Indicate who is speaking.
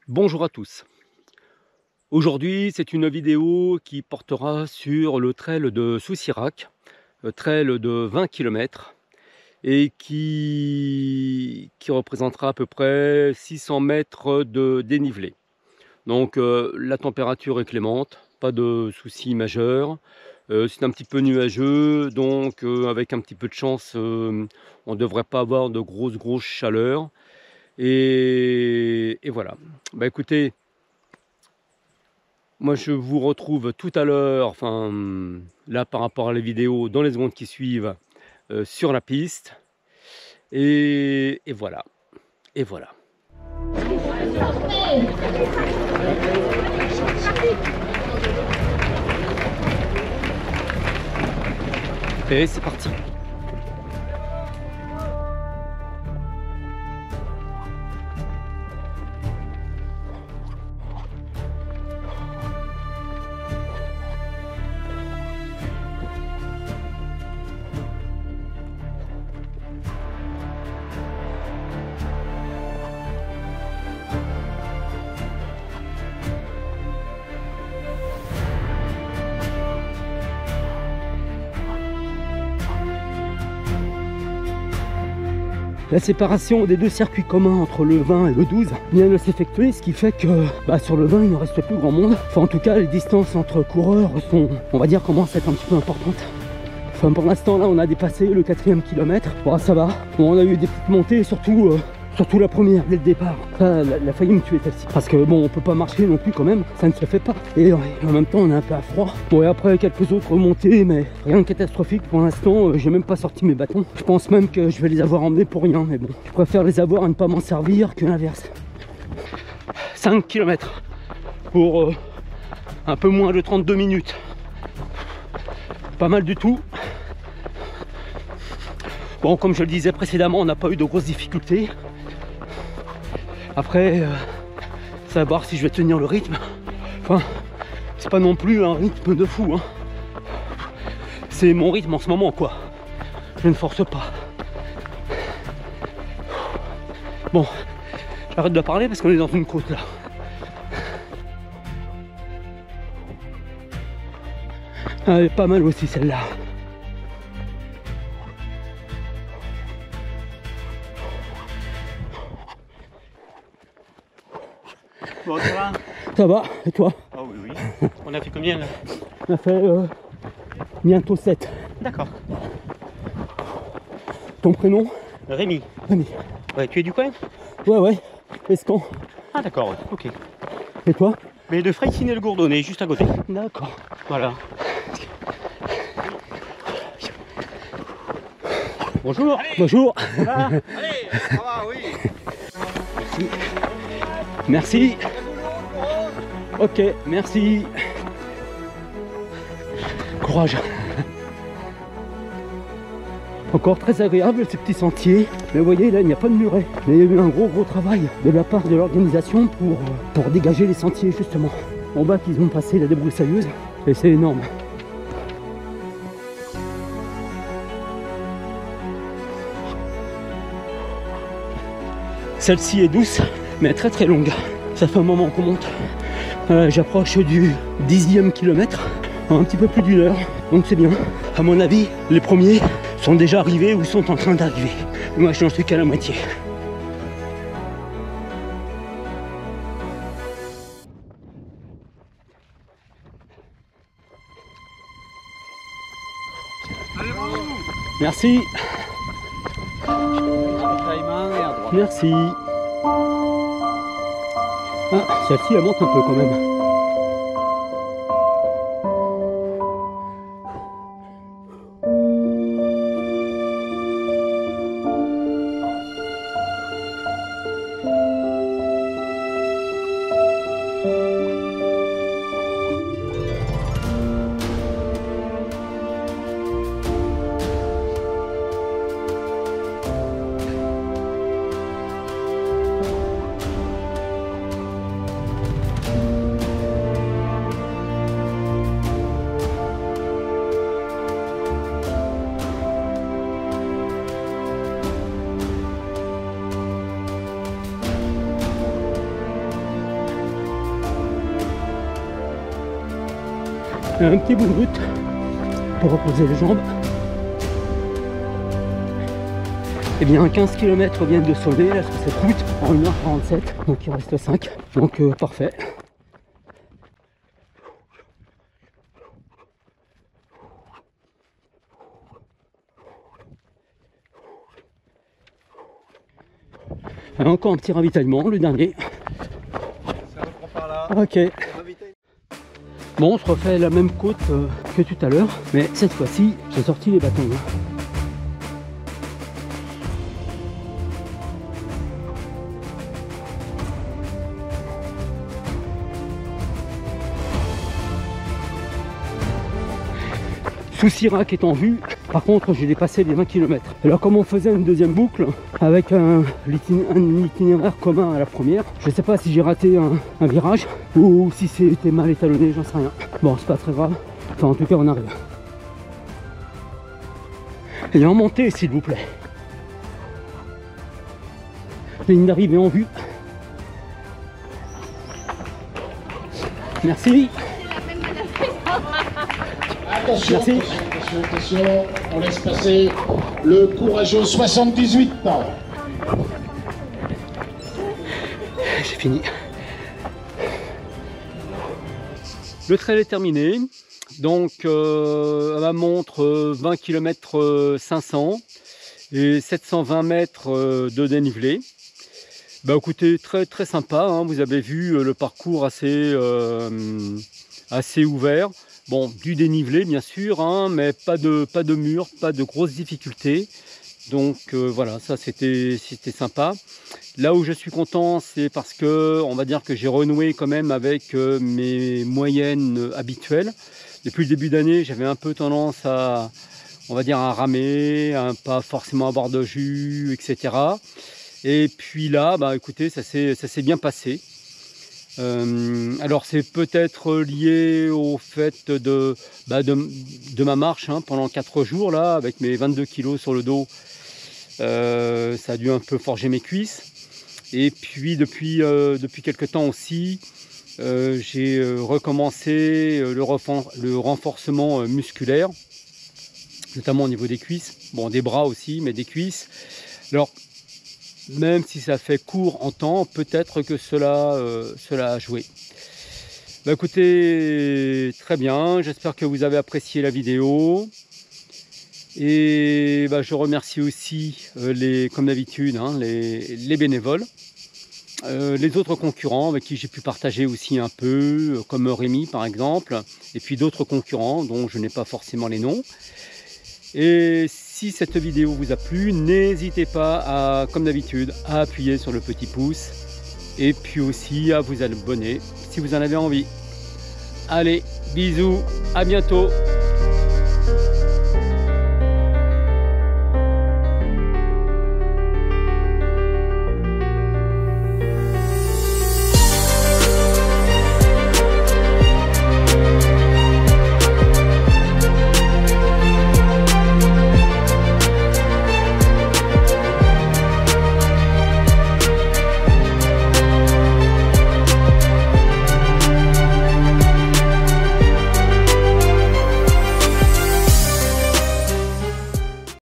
Speaker 1: Bonjour à tous. Aujourd'hui, c'est une vidéo qui portera sur le trail de Soussirak, trail de 20 km et qui représentera à peu près 600 mètres de dénivelé. Donc la température est clémente, pas de soucis majeurs. C'est un petit peu nuageux, donc avec un petit peu de chance, on ne devrait pas avoir de grosses chaleurs. Et voilà. Bah écoutez, moi je vous retrouve tout à l'heure, enfin là par rapport à la vidéo, dans les secondes qui suivent, sur la piste. Et voilà. Et voilà. Et c'est parti. La séparation des deux circuits communs entre le 20 et le 12 vient de s'effectuer, ce qui fait que sur le 20 il ne reste plus grand monde. Enfin en tout cas les distances entre coureurs sont, on va dire, commencent à être un petit peu importantes. Enfin pour l'instant là on a dépassé le 4e kilomètre, bon, ça va. Bon, on a eu des petites montées et surtout la première dès le départ, ça elle a failli me tuer celle-ci. Parce que bon on peut pas marcher non plus quand même, ça ne se fait pas. Et en même temps on est un peu à froid. Bon et après quelques autres montées mais rien de catastrophique pour l'instant, j'ai même pas sorti mes bâtons. Je pense même que je vais les avoir emmenés pour rien, mais bon. Je préfère les avoir et ne pas m'en servir que l'inverse. 5 km pour un peu moins de 32 minutes. Pas mal du tout. Bon comme je le disais précédemment, on n'a pas eu de grosses difficultés. Après, savoir si je vais tenir le rythme. Enfin, c'est pas non plus un rythme de fou, hein. C'est mon rythme en ce moment, quoi. Je ne force pas. Bon, j'arrête de parler parce qu'on est dans une côte là. Ah, elle est pas mal aussi celle-là.
Speaker 2: Bon, ça va?
Speaker 1: Ça va, et toi?
Speaker 2: Ah oui, oui. On a fait combien là?
Speaker 1: On a fait bientôt 7.
Speaker 2: D'accord.
Speaker 1: Ton prénom?
Speaker 2: Rémi.
Speaker 1: Rémi.
Speaker 2: Ouais, tu es du coin?
Speaker 1: Ouais, Escan.
Speaker 2: Ah d'accord, ouais. Ok.
Speaker 1: Et toi?
Speaker 2: Mais de Freycinet-le-Gourdonnais, juste à côté.
Speaker 1: D'accord.
Speaker 2: Voilà. Bonjour.
Speaker 1: Allez. Bonjour.
Speaker 2: Ça va? Allez, ça va, oui.
Speaker 1: Merci. Ok, merci. Courage. Encore très agréable ces petits sentiers. Mais vous voyez là il n'y a pas de muret. Mais il y a eu un gros travail de la part de l'organisation pour dégager les sentiers justement. En bas qu'ils ont passé la débroussailleuse et c'est énorme. Celle-ci est douce mais très longue. Ça fait un moment qu'on monte. J'approche du 10e kilomètre en un petit peu plus d'une heure. Donc c'est bien. À mon avis, les premiers sont déjà arrivés ou sont en train d'arriver. Moi je n'en suis qu'à la moitié. Merci. Merci. Ah, celle-ci elle monte un peu quand même. Et un petit bout de route pour reposer les jambes. Et bien 15 km viennent de sauver là sur cette route en 1h47, donc il reste 5, donc parfait. Et encore un petit ravitaillement, le dernier.
Speaker 2: Ça reprend par là.
Speaker 1: Ok. Bon, je refais la même côte que tout à l'heure, mais cette fois-ci, j'ai sorti les bâtons. Souci rack est en vue, par contre j'ai dépassé les 20 km. Alors comme on faisait une deuxième boucle avec un itinéraire commun à la première, je sais pas si j'ai raté un virage ou si c'était mal étalonné, j'en sais rien. Bon, c'est pas très grave, enfin en tout cas on arrive. Et en montée s'il vous plaît. Ligne d'arrivée en vue. Merci.
Speaker 3: Attention,
Speaker 1: Merci.
Speaker 3: attention, on laisse passer le courageux 78 ans.
Speaker 1: J'ai fini. Le trail est terminé. Donc à ma montre 20 km 500 et 720 mètres de dénivelé. Bah écoutez, très sympa, hein. Vous avez vu le parcours assez ouvert. Bon, du dénivelé bien sûr, hein, mais pas de mur, pas de grosses difficultés. Donc voilà, ça c'était sympa. Là où je suis content, c'est parce que on va dire que j'ai renoué quand même avec mes moyennes habituelles. Depuis le début d'année, j'avais un peu tendance à, on va dire, à ramer, à pas forcément avoir de jus, etc. Et puis là, bah écoutez, ça s'est bien passé. Alors c'est peut-être lié au fait de ma marche, hein, pendant 4 jours là, avec mes 22 kilos sur le dos. Ça a dû un peu forger mes cuisses. Et puis depuis quelques temps aussi, j'ai recommencé le renforcement musculaire, notamment au niveau des cuisses, bon des bras aussi, mais des cuisses. Alors même si ça fait court en temps, peut-être que cela a joué. Bah écoutez, très bien, j'espère que vous avez apprécié la vidéo. Et bah, je remercie aussi comme d'habitude, hein, les bénévoles, les autres concurrents avec qui j'ai pu partager aussi un peu, comme Rémi par exemple, et puis d'autres concurrents dont je n'ai pas forcément les noms. Et si cette vidéo vous a plu, n'hésitez pas à, comme d'habitude, à appuyer sur le petit pouce et puis aussi à vous abonner si vous en avez envie. Allez, bisous, à bientôt.